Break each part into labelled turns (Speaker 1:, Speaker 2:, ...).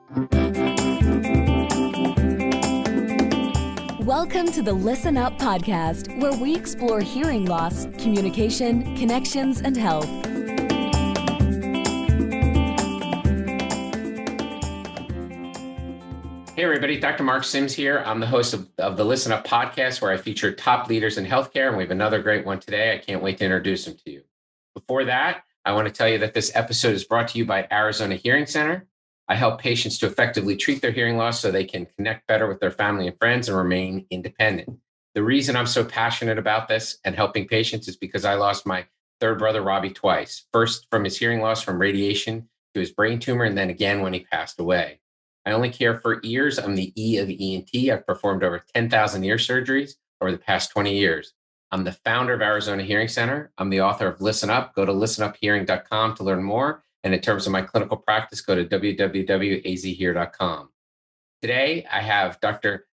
Speaker 1: Welcome to the Listen Up podcast, where we explore hearing loss, communication, connections, and health.
Speaker 2: Hey everybody, Dr. Mark Sims here. I'm the host of the Listen Up podcast, where I feature top leaders in healthcare, and we have another great one today. I can't wait to introduce him to you. Before that, I want to tell you that this episode is brought to you by Arizona Hearing Center. I help patients to effectively treat their hearing loss so they can connect better with their family and friends and remain independent. The reason I'm so passionate about this and helping patients is because I lost my third brother, Robbie, twice. First from his hearing loss from radiation to his brain tumor, and then again when he passed away. I only care for ears. I'm the E of ENT. I've performed over 10,000 ear surgeries over the past 20 years. I'm the founder of Arizona Hearing Center. I'm the author of Listen Up. Go to listenuphearing.com to learn more. And in terms of my clinical practice, go to www.azhear.com. Today, I have Dr.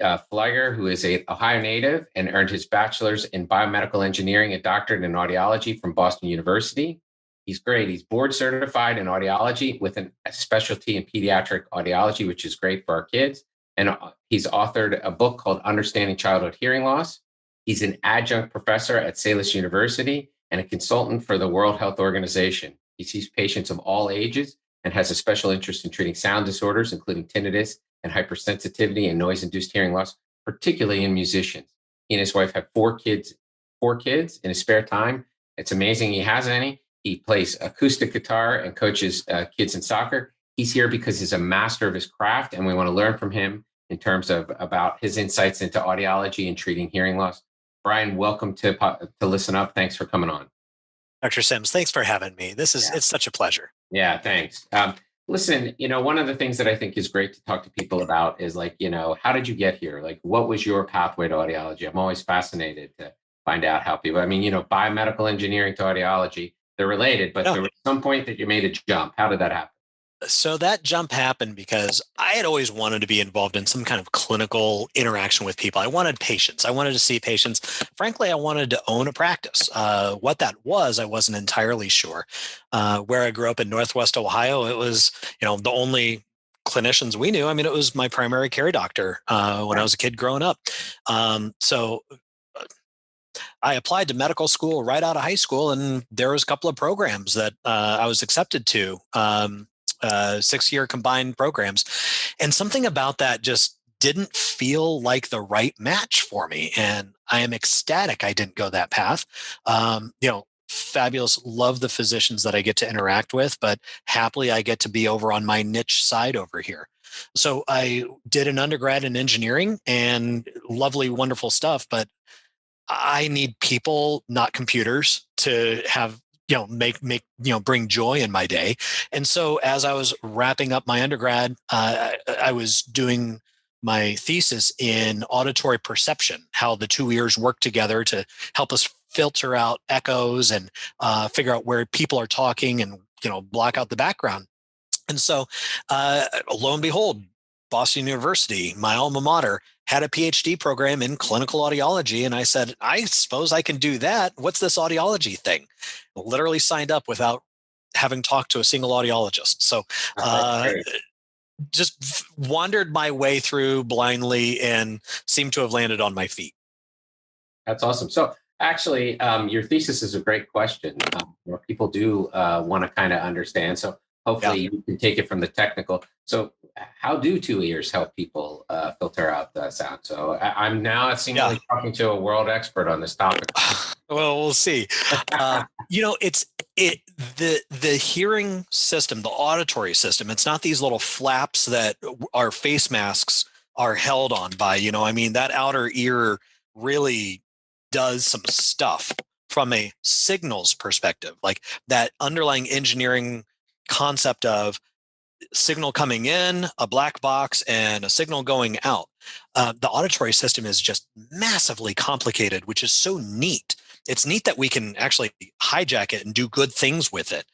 Speaker 2: Fligor, who is an Ohio native and earned his bachelor's in biomedical engineering and doctorate in audiology from Boston University. He's great. He's board certified in audiology with a specialty in pediatric audiology, which is great for our kids. And he's authored a book called Understanding Childhood Hearing Loss. He's an adjunct professor at Salus University and a consultant for the World Health Organization. He sees patients of all ages and has a special interest in treating sound disorders, including tinnitus and hypersensitivity and noise-induced hearing loss, particularly in musicians. He and his wife have four kids in his spare time. It's amazing he has any. He plays acoustic guitar and coaches kids in soccer. He's here because he's a master of his craft, and we want to learn from him in terms of about his insights into audiology and treating hearing loss. Brian, welcome to Listen Up. Thanks for coming on.
Speaker 3: Dr. Sims, thanks for having me. It's such a pleasure.
Speaker 2: Yeah, thanks. Listen, one of the things that I think is great to talk to people about is how did you get here? Like, what was your pathway to audiology? I'm always fascinated to find out how people, biomedical engineering to audiology, they're related, but there was some point that you made a jump. How did that happen?
Speaker 3: So that jump happened because I had always wanted to be involved in some kind of clinical interaction with people. I wanted patients. I wanted to see patients. Frankly, I wanted to own a practice. What that was, I wasn't entirely sure. Where I grew up in Northwest Ohio, it was, the only clinicians we knew. It was my primary care doctor when I was a kid growing up. So I applied to medical school right out of high school, and there was a couple of programs that I was accepted to. 6-year combined programs. And something about that just didn't feel like the right match for me. And I am ecstatic I didn't go that path. Fabulous. Love the physicians that I get to interact with, but happily I get to be over on my niche side over here. So I did an undergrad in engineering and lovely, wonderful stuff, but I need people, not computers, to have bring joy in my day. And so as I was wrapping up my undergrad, I was doing my thesis in auditory perception, how the two ears work together to help us filter out echoes and figure out where people are talking and, block out the background. And so lo and behold, Boston University, my alma mater, had a PhD program in clinical audiology. And I said, I suppose I can do that. What's this audiology thing? Literally signed up without having talked to a single audiologist. So just wandered my way through blindly and seemed to have landed on my feet.
Speaker 2: That's awesome. So actually, your thesis is a great question. Where people do want to kind of understand. So hopefully you can take it from the technical. So how do two ears help people filter out the sound? So I'm now seemingly talking to a world expert on this topic.
Speaker 3: Well, we'll see. The hearing system, the auditory system, it's not these little flaps that our face masks are held on by, that outer ear really does some stuff from a signals perspective, like that underlying engineering concept of signal coming in, a black box, and a signal going out. The auditory system is just massively complicated, which is so neat. It's neat that we can actually hijack it and do good things with it.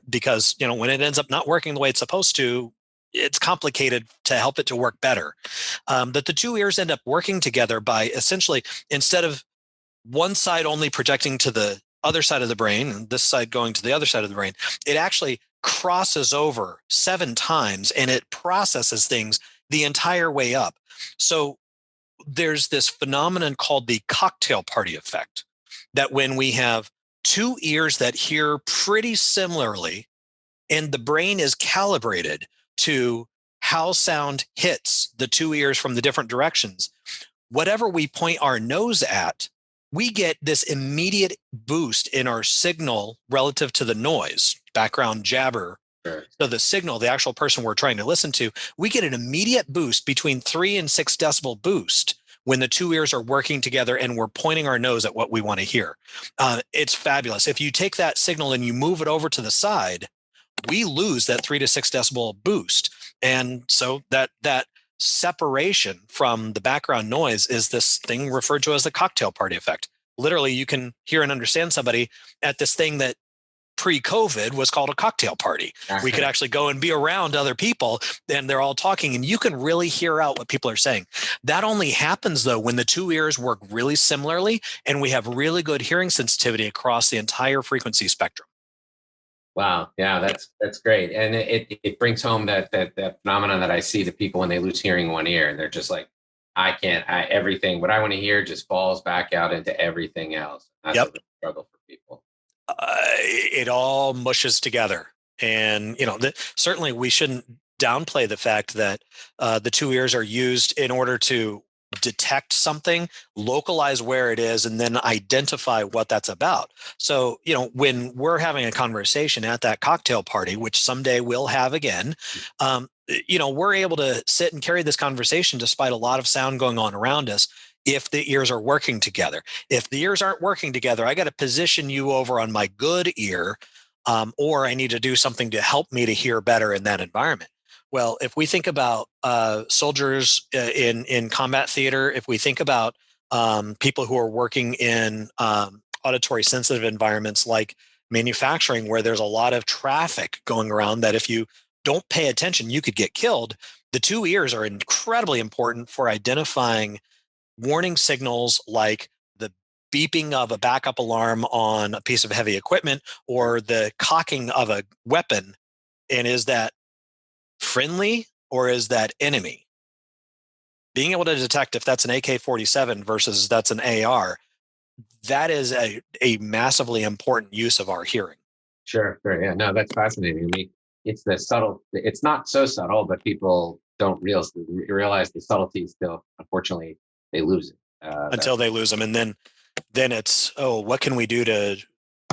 Speaker 3: Because, when it ends up not working the way it's supposed to, it's complicated to help it to work better. But the two ears end up working together by essentially, instead of one side only projecting to the other side of the brain, and this side going to the other side of the brain, it actually crosses over 7 times and it processes things the entire way up. So there's this phenomenon called the cocktail party effect, that when we have two ears that hear pretty similarly and the brain is calibrated to how sound hits the two ears from the different directions, whatever we point our nose at, we get this immediate boost in our signal relative to the noise, background jabber.
Speaker 2: Sure.
Speaker 3: So the signal, the actual person we're trying to listen to, we get an immediate boost, between 3 and 6 decibel boost, when the two ears are working together and we're pointing our nose at what we want to hear. It's fabulous. If you take that signal and you move it over to the side, we lose that 3 to 6 decibel boost. And so that separation from the background noise is this thing referred to as the cocktail party effect. Literally, you can hear and understand somebody at this thing that pre-COVID was called a cocktail party. We could actually go and be around other people and they're all talking and you can really hear out what people are saying. That only happens though when the two ears work really similarly and we have really good hearing sensitivity across the entire frequency spectrum.
Speaker 2: Wow. Yeah, that's great. And it brings home that phenomenon that I see to people when they lose hearing in one ear and they're just like, everything, what I want to hear just falls back out into everything else. That's a real struggle for people.
Speaker 3: It all mushes together. And, certainly we shouldn't downplay the fact that the two ears are used in order to detect something, localize where it is, and then identify what that's about. So, when we're having a conversation at that cocktail party, which someday we'll have again, we're able to sit and carry this conversation despite a lot of sound going on around us if the ears are working together. If the ears aren't working together, I got to position you over on my good ear, or I need to do something to help me to hear better in that environment. Well, if we think about soldiers in combat theater, if we think about people who are working in auditory sensitive environments like manufacturing, where there's a lot of traffic going around, that if you don't pay attention, you could get killed. The two ears are incredibly important for identifying warning signals like the beeping of a backup alarm on a piece of heavy equipment or the cocking of a weapon. And is that friendly or is that enemy? Being able to detect if that's an AK-47 versus that's an AR, that is a massively important use of our hearing.
Speaker 2: Sure. Yeah. No, that's fascinating. I mean, it's not so subtle, but people don't realize the subtlety still, unfortunately, they lose it.
Speaker 3: Until they lose them. And then it's, what can we do to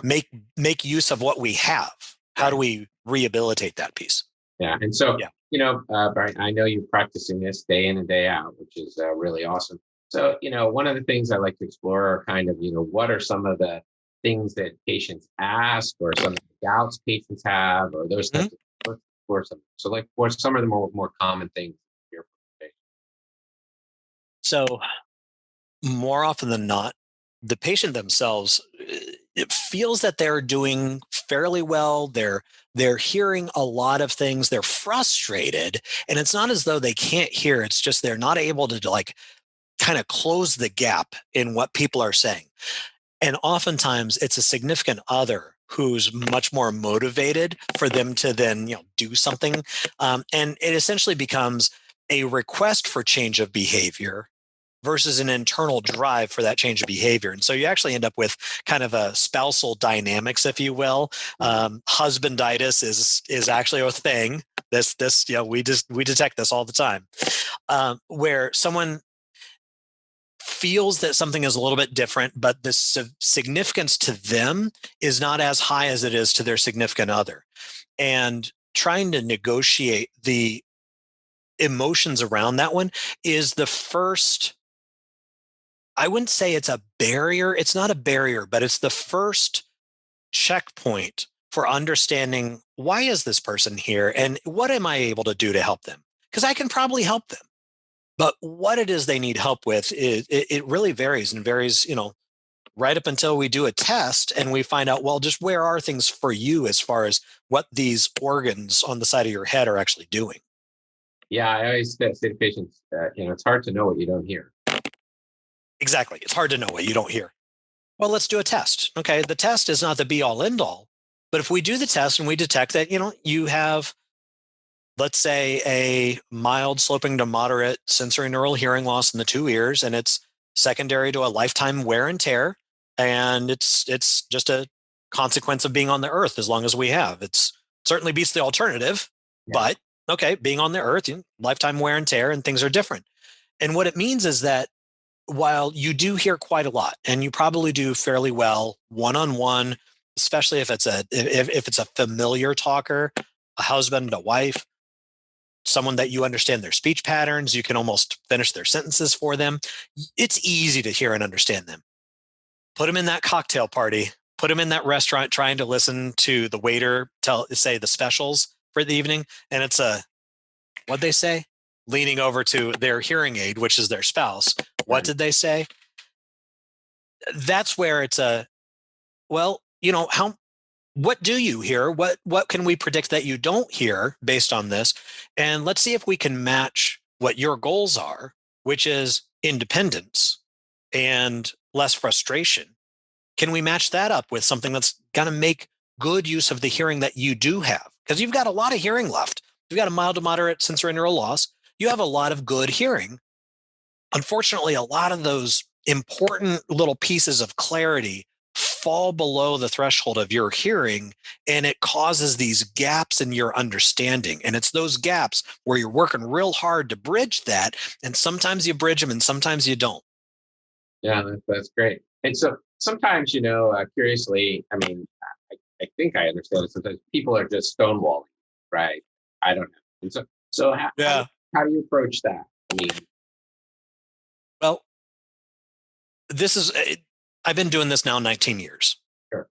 Speaker 3: make use of what we have? How do we rehabilitate that piece?
Speaker 2: Yeah. And so, Brian, I know you're practicing this day in and day out, which is really awesome. So, one of the things I like to explore are kind of, what are some of the things that patients ask or some of the doubts patients have or those types of, let's explore some. So like, what's some of the more common things here for patients?
Speaker 3: So more often than not, the patient themselves, it feels that they're doing fairly well. They're hearing a lot of things. They're frustrated. And it's not as though they can't hear. It's just they're not able to kind of close the gap in what people are saying. And oftentimes it's a significant other who's much more motivated for them to then do something. And it essentially becomes a request for change of behavior versus an internal drive for that change of behavior. And so you actually end up with kind of a spousal dynamics, if you will. Husbanditis is actually a thing. We detect this all the time, where someone feels that something is a little bit different, but the significance to them is not as high as it is to their significant other. And trying to negotiate the emotions around that one is the first, I wouldn't say it's a barrier. It's not a barrier, but it's the first checkpoint for understanding, why is this person here and what am I able to do to help them? Because I can probably help them. But what it is they need help with, it really varies right up until we do a test and we find out, well, just where are things for you as far as what these organs on the side of your head are actually doing.
Speaker 2: Yeah, I always say to patients, it's hard to know what you don't hear.
Speaker 3: Exactly. It's hard to know what you don't hear. Well, let's do a test. Okay. The test is not the be all end all, But if we do the test and we detect that, you have, let's say, a mild sloping to moderate sensory neural hearing loss in the two ears, and it's secondary to a lifetime wear and tear, and it's just a consequence of being on the earth as long as we have. It's certainly beats the alternative, but okay, being on the earth, lifetime wear and tear, and things are different. And what it means is that while you do hear quite a lot, and you probably do fairly well one-on-one, especially if it's a familiar talker, a husband, a wife, someone that you understand their speech patterns, you can almost finish their sentences for them. It's easy to hear and understand them. Put them in that cocktail party, put them in that restaurant trying to listen to the waiter say the specials for the evening, and it's what'd they say? Leaning over to their hearing aid, which is their spouse. What did they say? That's where it's what do you hear? What can we predict that you don't hear based on this? And let's see if we can match what your goals are, which is independence and less frustration. Can we match that up with something that's going to make good use of the hearing that you do have? Because you've got a lot of hearing left. You've got a mild to moderate sensory neural loss. You have a lot of good hearing. Unfortunately, a lot of those important little pieces of clarity fall below the threshold of your hearing, and it causes these gaps in your understanding. And it's those gaps where you're working real hard to bridge that. And sometimes you bridge them and sometimes you don't.
Speaker 2: Yeah, that's great. And so sometimes, curiously, I think I understand it. Sometimes people are just stonewalling, right? I don't know. And so how do you approach that?
Speaker 3: Well, I've been doing this now 19 years.
Speaker 2: Sure.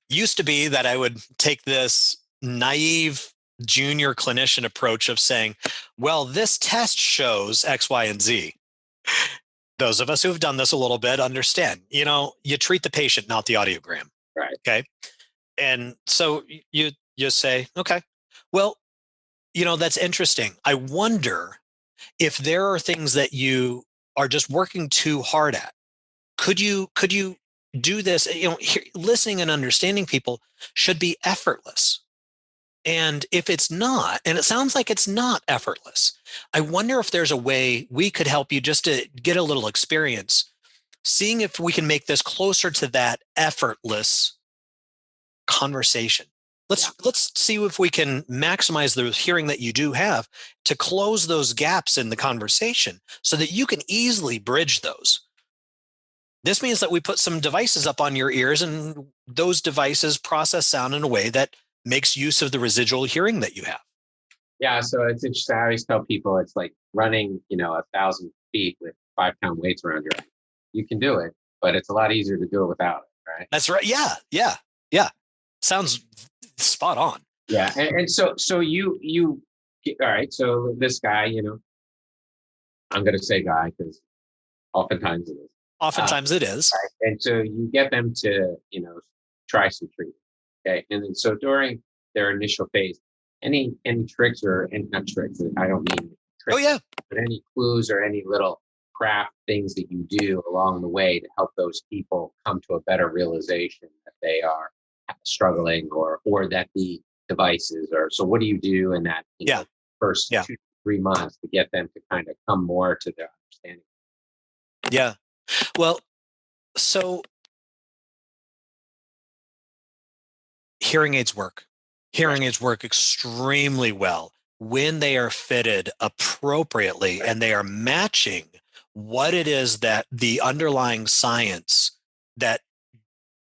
Speaker 3: Used to be that I would take this naive junior clinician approach of saying, well, this test shows X, Y, and Z. Those of us who've done this a little bit understand, you treat the patient, not the audiogram.
Speaker 2: Right.
Speaker 3: Okay. And so you say, okay, well, that's interesting. I wonder if there are things that you are just working too hard at. Could you do this? Listening and understanding people should be effortless. And if it's not, and it sounds like it's not effortless, I wonder if there's a way we could help you just to get a little experience, seeing if we can make this closer to that effortless conversation. Let's see if we can maximize the hearing that you do have to close those gaps in the conversation so that you can easily bridge those. This means that we put some devices up on your ears, and those devices process sound in a way that makes use of the residual hearing that you have.
Speaker 2: Yeah, so it's interesting. I always tell people it's like running, 1,000 feet with 5-pound weights around your head. You can do it, but it's a lot easier to do it without it, right?
Speaker 3: That's right. Yeah. Sounds spot on.
Speaker 2: Yeah, and so you all right. So this guy, I'm going to say guy because oftentimes it is.
Speaker 3: Oftentimes it is.
Speaker 2: Right? And so you get them to, try some treatment. Okay. And then so during their initial phase, any tricks or any not tricks, I don't mean tricks, but any clues or any little craft things that you do along the way to help those people come to a better realization that they are struggling or that the devices are. So what do you do in that first 2 to 3 months to get them to kind of come more to their understanding?
Speaker 3: Yeah. Well, so hearing aids work. Hearing aids work extremely well when they are fitted appropriately and they are matching what it is that the underlying science that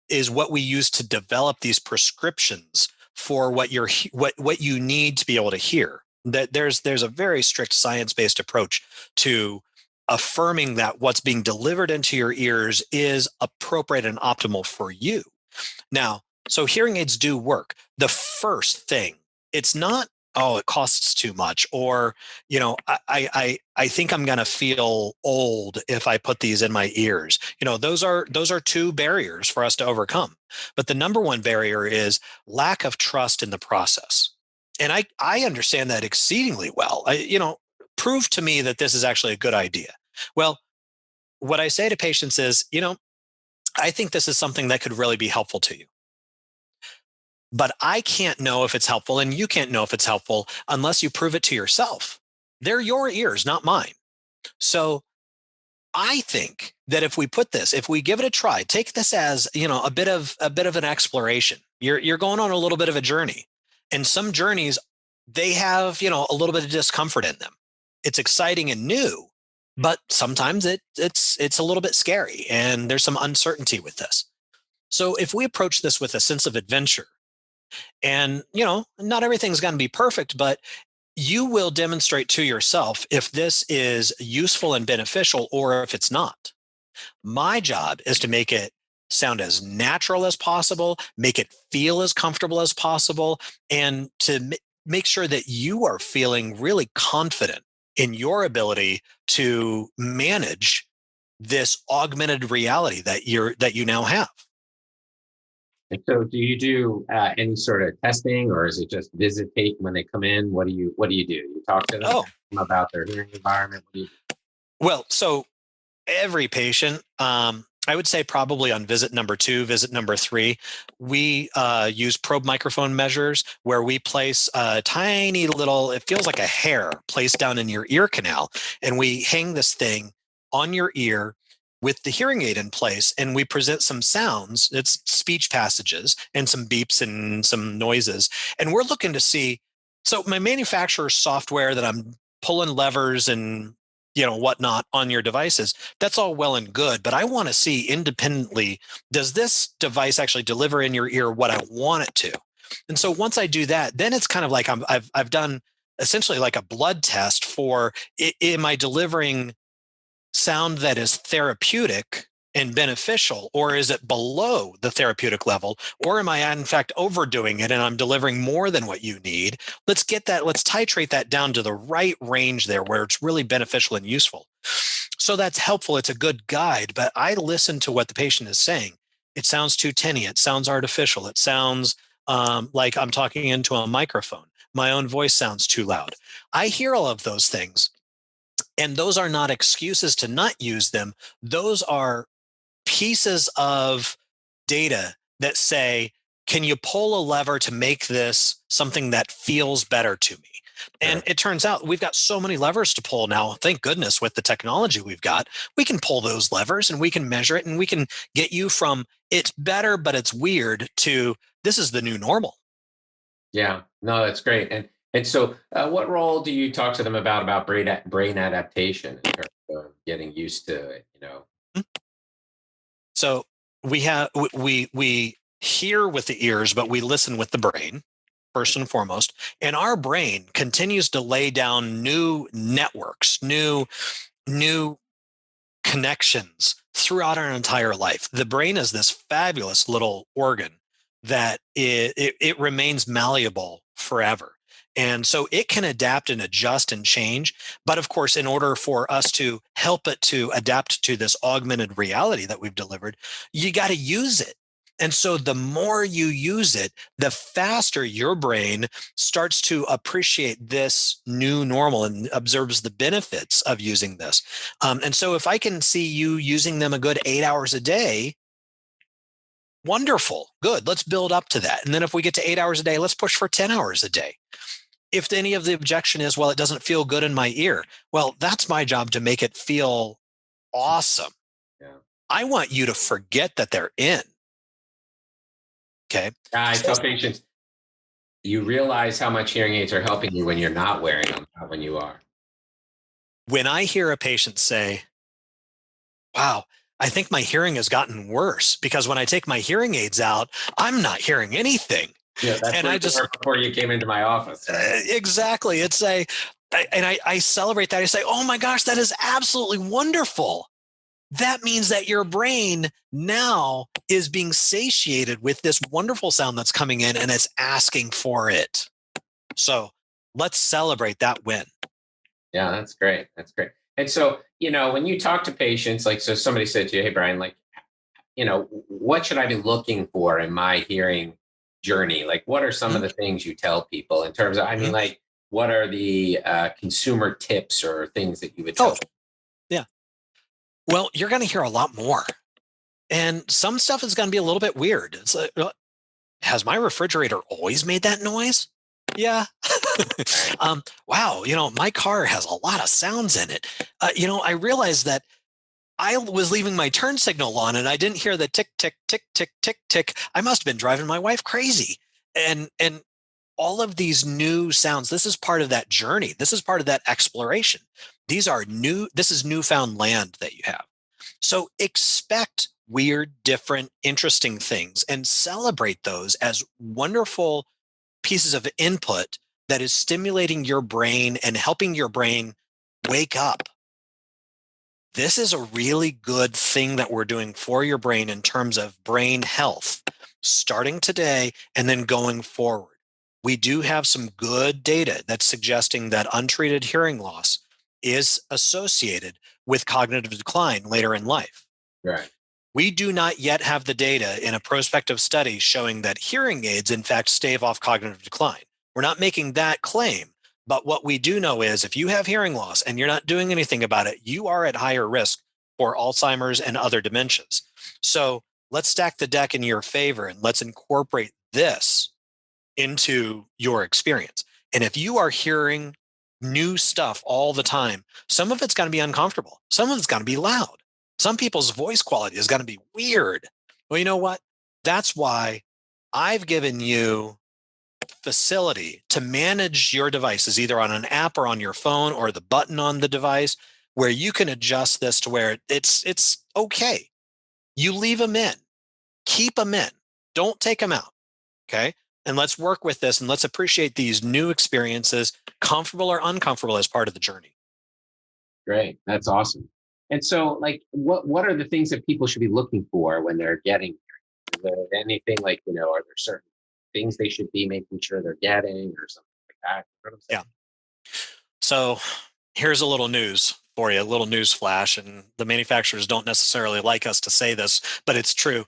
Speaker 3: is what we use to develop these prescriptions for what you need to be able to hear. That there's a very strict science-based approach to affirming that what's being delivered into your ears is appropriate and optimal for you. Now, so hearing aids do work. The first thing, it's not, it costs too much, or, I think I'm going to feel old if I put these in my ears. Those are two barriers for us to overcome. But the number one barrier is lack of trust in the process. And I understand that exceedingly well. Prove to me that this is actually a good idea. Well, what I say to patients is, I think this is something that could really be helpful to you. but I can't know if it's helpful, and you can't know if it's helpful unless you prove it to yourself. They're your ears, not mine. So I think that if we give it a try, take this as, a bit of an exploration. You're going on a little bit of a journey, and some journeys, they have, a little bit of discomfort in them. It's exciting and new, but sometimes it's a little bit scary, and there's some uncertainty with this. So if we approach this with a sense of adventure, and, not everything's going to be perfect, but you will demonstrate to yourself if this is useful and beneficial or if it's not. My job is to make it sound as natural as possible, make it feel as comfortable as possible, and to make sure that you are feeling really confident in your ability to manage this augmented reality that you now have.
Speaker 2: And so do you do any sort of testing, or is it just visitate when they come in? What do you do? You talk to them about their hearing environment? What do you do?
Speaker 3: Well, so every patient, I would say probably on visit number 2, visit number 3, we use probe microphone measures where we place a tiny little, it feels like a hair placed down in your ear canal. And we hang this thing on your ear with the hearing aid in place, and we present some sounds. It's speech passages and some beeps and some noises. And we're looking to see, so my manufacturer's software that I'm pulling levers and whatnot on your devices, that's all well and good, but I want to see independently, does this device actually deliver in your ear what I want it to? And so once I do that, then it's kind of like I've done essentially like a blood test for, am I delivering sound that is therapeutic and beneficial, or is it below the therapeutic level, or am I in fact overdoing it and I'm delivering more than what you need? Let's titrate that down to the right range there where it's really beneficial and useful. So that's helpful. It's a good guide, but I listen to what the patient is saying. It sounds too tinny. It sounds artificial. It sounds like I'm talking into a microphone. My own voice sounds too loud. I hear all of those things. And those are not excuses to not use them. Those are pieces of data that say, can you pull a lever to make this something that feels better to me? And it turns out we've got so many levers to pull now. Thank goodness, with the technology we've got, we can pull those levers and we can measure it, and we can get you from it's better, but it's weird, to this is the new normal.
Speaker 2: Yeah, no, that's great. And so what role do you talk to them about brain adaptation in terms of getting used to it,
Speaker 3: So we hear with the ears, but we listen with the brain first and foremost. And our brain continues to lay down new networks, new connections throughout our entire life. The brain is this fabulous little organ that it remains malleable forever. And so it can adapt and adjust and change. But of course, in order for us to help it to adapt to this augmented reality that we've delivered, you got to use it. And so the more you use it, the faster your brain starts to appreciate this new normal and observes the benefits of using this. And so if I can see you using them a good 8 hours a day, wonderful, good, let's build up to that. And then if we get to 8 hours a day, let's push for 10 hours a day. If any of the objection is, well, it doesn't feel good in my ear, well, that's my job to make it feel awesome.
Speaker 2: Yeah.
Speaker 3: I want you to forget that they're in. Okay.
Speaker 2: I tell patients, you realize how much hearing aids are helping you when you're not wearing them, not when you are.
Speaker 3: When I hear a patient say, wow, I think my hearing has gotten worse because when I take my hearing aids out, I'm not hearing anything.
Speaker 2: Yeah, that's
Speaker 3: and
Speaker 2: I just before you came into my office.
Speaker 3: Exactly. I celebrate that. I say, oh my gosh, that is absolutely wonderful. That means that your brain now is being satiated with this wonderful sound that's coming in, and it's asking for it. So let's celebrate that win.
Speaker 2: Yeah, that's great. That's great. And so, when you talk to patients, like, so somebody said to you, hey, Brian, like, what should I be looking for in my hearing journey? Like, what are some of the things you tell people in terms of, like, what are the consumer tips or things that you would tell them?
Speaker 3: Yeah. Well, you're going to hear a lot more. And some stuff is going to be a little bit weird. It's like, has my refrigerator always made that noise? Yeah. Wow. My car has a lot of sounds in it. I realized that I was leaving my turn signal on and I didn't hear the tick, tick, tick, tick, tick, tick. I must have been driving my wife crazy. And all of these new sounds, this is part of that journey. This is part of that exploration. This is newfound land that you have. So expect weird, different, interesting things and celebrate those as wonderful pieces of input that is stimulating your brain and helping your brain wake up. This is a really good thing that we're doing for your brain in terms of brain health, starting today and then going forward. We do have some good data that's suggesting that untreated hearing loss is associated with cognitive decline later in life.
Speaker 2: Right.
Speaker 3: We do not yet have the data in a prospective study showing that hearing aids, in fact, stave off cognitive decline. We're not making that claim. But what we do know is if you have hearing loss and you're not doing anything about it, you are at higher risk for Alzheimer's and other dementias. So let's stack the deck in your favor and let's incorporate this into your experience. And if you are hearing new stuff all the time, some of it's going to be uncomfortable. Some of it's going to be loud. Some people's voice quality is going to be weird. Well, you know what? That's why I've given you facility to manage your devices, either on an app or on your phone or the button on the device, where you can adjust this to where it's okay. You leave them in, keep them in, don't take them out. Okay. And let's work with this and let's appreciate these new experiences, comfortable or uncomfortable, as part of the journey.
Speaker 2: Great. That's awesome. And so, like, what are the things that people should be looking for when they're getting here? Is there anything like, are there certain things they should be making sure they're getting or something like that? You know what I'm saying?
Speaker 3: Yeah. So here's a little news for you, a little news flash. And the manufacturers don't necessarily like us to say this, but it's true.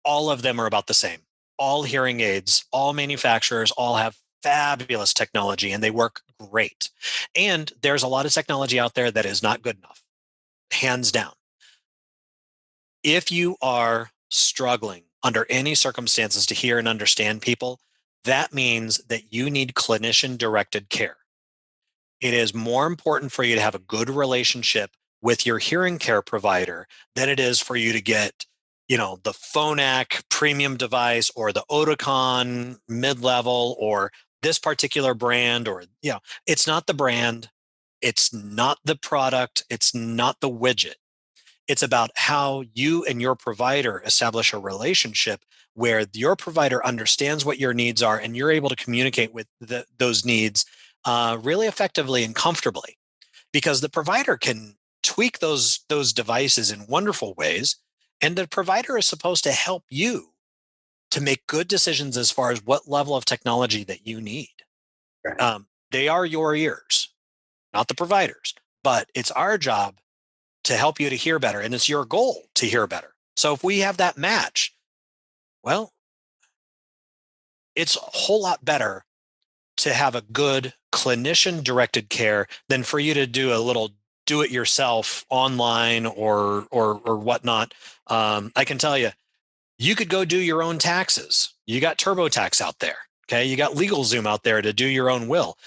Speaker 3: All of them are about the same. All hearing aids, all manufacturers, all have fabulous technology and they work great. And there's a lot of technology out there that is not good enough, hands down. If you are struggling under any circumstances to hear and understand people, that means that you need clinician-directed care. It is more important for you to have a good relationship with your hearing care provider than it is for you to get, the Phonak premium device or the Oticon mid-level or this particular brand it's not the brand, it's not the product, it's not the widget. It's about how you and your provider establish a relationship where your provider understands what your needs are and you're able to communicate with those needs really effectively and comfortably. Because the provider can tweak those devices in wonderful ways, and the provider is supposed to help you to make good decisions as far as what level of technology that you need.
Speaker 2: Right.
Speaker 3: They are your ears, not the providers, but it's our job to help you to hear better. And it's your goal to hear better. So if we have that match, well, it's a whole lot better to have a good clinician directed care than for you to do a little do it yourself online or whatnot. I can tell you, you could go do your own taxes. You got TurboTax out there. Okay. You got LegalZoom out there to do your own will.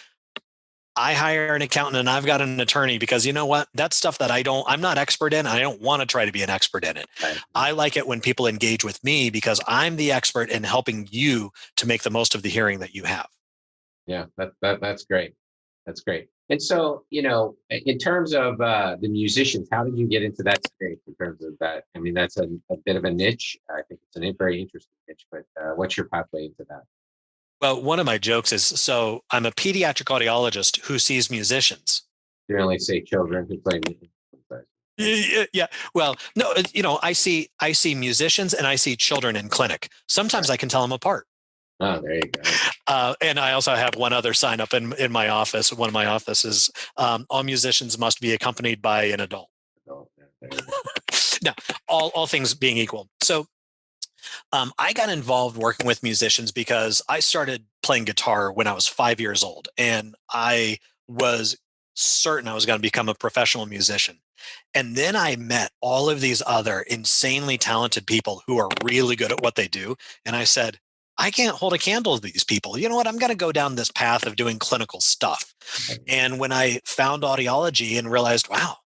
Speaker 3: I hire an accountant and I've got an attorney because you know what? That's stuff that I'm not expert in. I don't want to try to be an expert in it.
Speaker 2: Right.
Speaker 3: I like it when people engage with me because I'm the expert in helping you to make the most of the hearing that you have.
Speaker 2: Yeah, that's great. That's great. And so, in terms of the musicians, how did you get into that space in terms of that? I mean, that's a bit of a niche. I think it's a very interesting niche, but what's your pathway into that?
Speaker 3: Well, one of my jokes is, so I'm a pediatric audiologist who sees musicians.
Speaker 2: You only say children who play music.
Speaker 3: Yeah. Well, no, I see musicians and I see children in clinic. Sometimes I can tell them apart.
Speaker 2: Oh, there you go.
Speaker 3: And I also have one other sign up in my office. One of my offices, all musicians must be accompanied by an adult. Now, all things being equal. So I got involved working with musicians because I started playing guitar when I was 5 years old. And I was certain I was going to become a professional musician. And then I met all of these other insanely talented people who are really good at what they do. And I said, I can't hold a candle to these people. You know what? I'm going to go down this path of doing clinical stuff. And when I found audiology and realized, wow,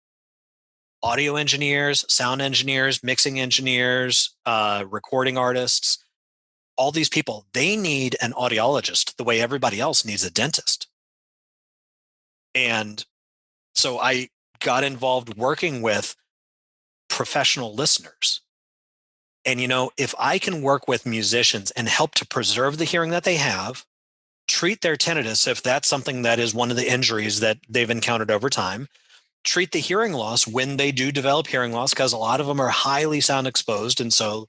Speaker 3: audio engineers, sound engineers, mixing engineers, recording artists, all these people, they need an audiologist the way everybody else needs a dentist. And so I got involved working with professional listeners. And, if I can work with musicians and help to preserve the hearing that they have, treat their tinnitus if that's something that is one of the injuries that they've encountered over time, treat the hearing loss when they do develop hearing loss, because a lot of them are highly sound exposed. And so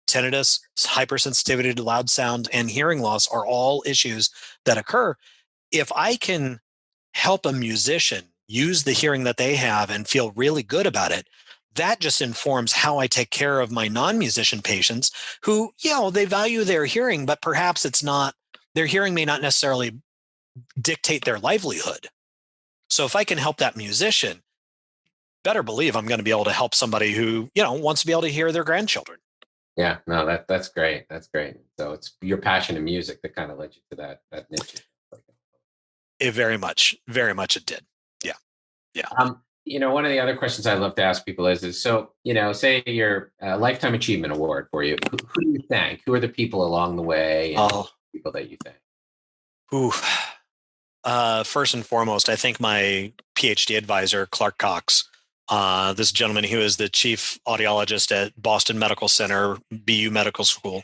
Speaker 3: tinnitus, hypersensitivity to loud sound, and hearing loss are all issues that occur. If I can help a musician use the hearing that they have and feel really good about it, that just informs how I take care of my non-musician patients who, they value their hearing, but perhaps their hearing may not necessarily dictate their livelihood. So if I can help that musician, better believe I'm going to be able to help somebody who, wants to be able to hear their grandchildren.
Speaker 2: Yeah, no, that's great. That's great. So it's your passion in music that kind of led you to that niche.
Speaker 3: It very much it did. Yeah. Yeah.
Speaker 2: One of the other questions I love to ask people is so, say your Lifetime Achievement Award for you, who do you thank? Who are the people along the way and people that you thank?
Speaker 3: First and foremost, I think my PhD advisor, Clark Cox, this gentleman who is the chief audiologist at Boston Medical Center, BU Medical School,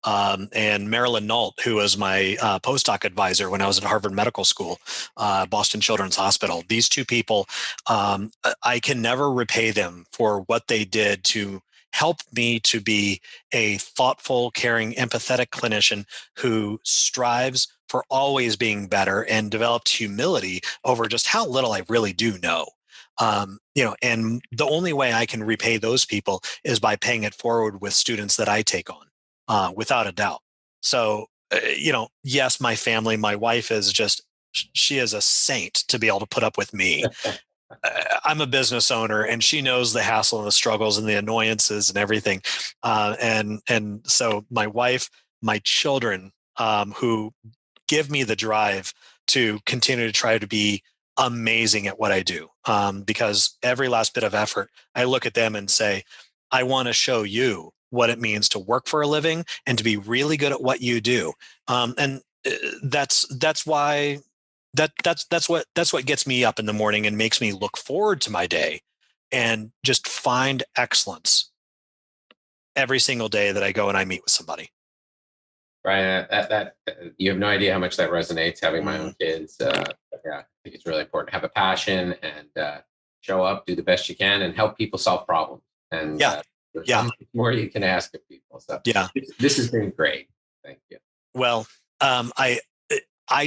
Speaker 3: and Marilyn Nault, who was my postdoc advisor when I was at Harvard Medical School, Boston Children's Hospital. These two people, I can never repay them for what they did to help me to be a thoughtful, caring, empathetic clinician who strives for always being better and developed humility over just how little I really do know. And the only way I can repay those people is by paying it forward with students that I take on, without a doubt. So, yes, my family, my wife she is a saint to be able to put up with me. I'm a business owner and she knows the hassle and the struggles and the annoyances and everything. And so my wife, my children, who give me the drive to continue to try to be amazing at what I do. Because every last bit of effort, I look at them and say, I want to show you what it means to work for a living and to be really good at what you do. And that's why that's what gets me up in the morning and makes me look forward to my day and just find excellence every single day that I go and I meet with somebody.
Speaker 2: Brian, that you have no idea how much that resonates. Having my own kids, I think it's really important to have a passion and show up, do the best you can, and help people solve problems. And there's so much more you can ask of people. So this has been great. Thank you.
Speaker 3: Well, I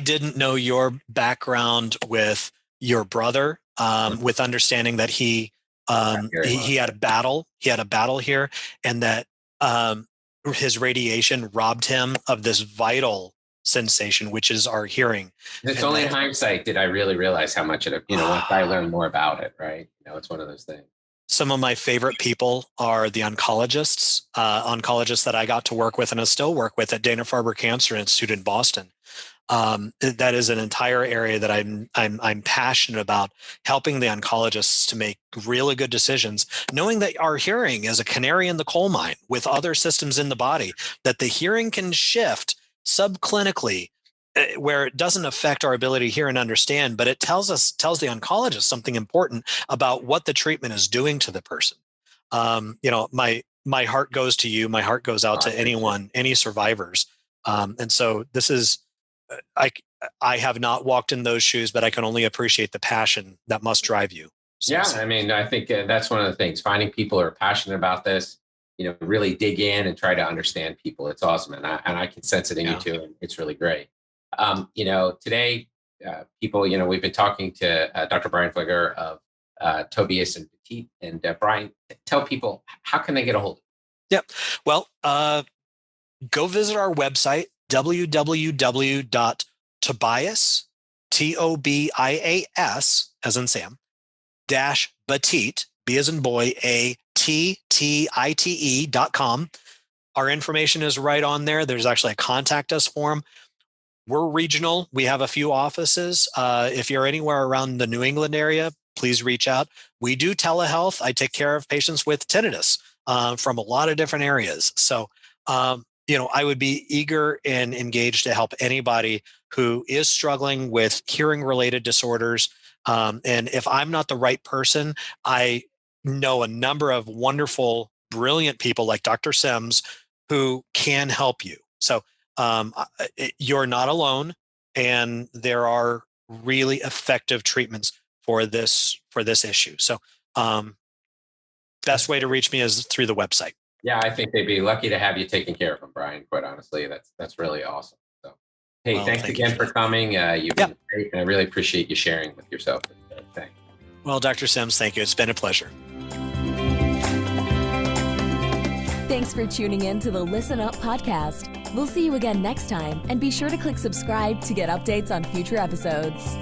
Speaker 3: didn't know your background with your brother, with understanding that he had a battle. He had a battle here, and that his radiation robbed him of this vital sensation, which is our hearing.
Speaker 2: It's only in hindsight did I really realize how much it, once I learned more about it, right? It's one of those things.
Speaker 3: Some of my favorite people are the oncologists that I got to work with and I still work with at Dana-Farber Cancer Institute in Boston. That is an entire area that I'm passionate about, helping the oncologists to make really good decisions, knowing that our hearing is a canary in the coal mine with other systems in the body, that the hearing can shift subclinically where it doesn't affect our ability to hear and understand, but it tells the oncologist something important about what the treatment is doing to the person. My heart goes to you. My heart goes out to anyone, any survivors. And so this is, I have not walked in those shoes, but I can only appreciate the passion that must drive you. So,
Speaker 2: I think that's one of the things, finding people who are passionate about this, really dig in and try to understand people. It's awesome. And I can sense it in you too. And it's really great. Today, people, we've been talking to Dr. Brian Fligor of Tobias and Battite. And Brian, tell people, how can they get a hold of you?
Speaker 3: Yeah. Well, go visit our website, www.tobias, Tobias, as in Sam, Battite, B as in boy, ATTITE.com. Our information is right on there. There's actually a contact us form. We're regional. We have a few offices. If you're anywhere around the New England area, please reach out. We do telehealth. I take care of patients with tinnitus from a lot of different areas. So, I would be eager and engaged to help anybody who is struggling with hearing related disorders. And if I'm not the right person, I know a number of wonderful, brilliant people like Dr. Sims who can help you. So you're not alone, and there are really effective treatments for this issue. So best way to reach me is through the website.
Speaker 2: Yeah, I think they'd be lucky to have you taking care of them, Brian. Quite honestly, that's really awesome. So, hey,
Speaker 3: Well,
Speaker 2: thanks
Speaker 3: thank
Speaker 2: again
Speaker 3: you
Speaker 2: for
Speaker 3: for
Speaker 2: coming. You've been great, and I really appreciate you sharing with yourself. Thanks.
Speaker 3: Well, Dr. Sims, thank you. It's been a pleasure.
Speaker 1: Thanks for tuning in to the Listen Up podcast. We'll see you again next time, and be sure to click subscribe to get updates on future episodes.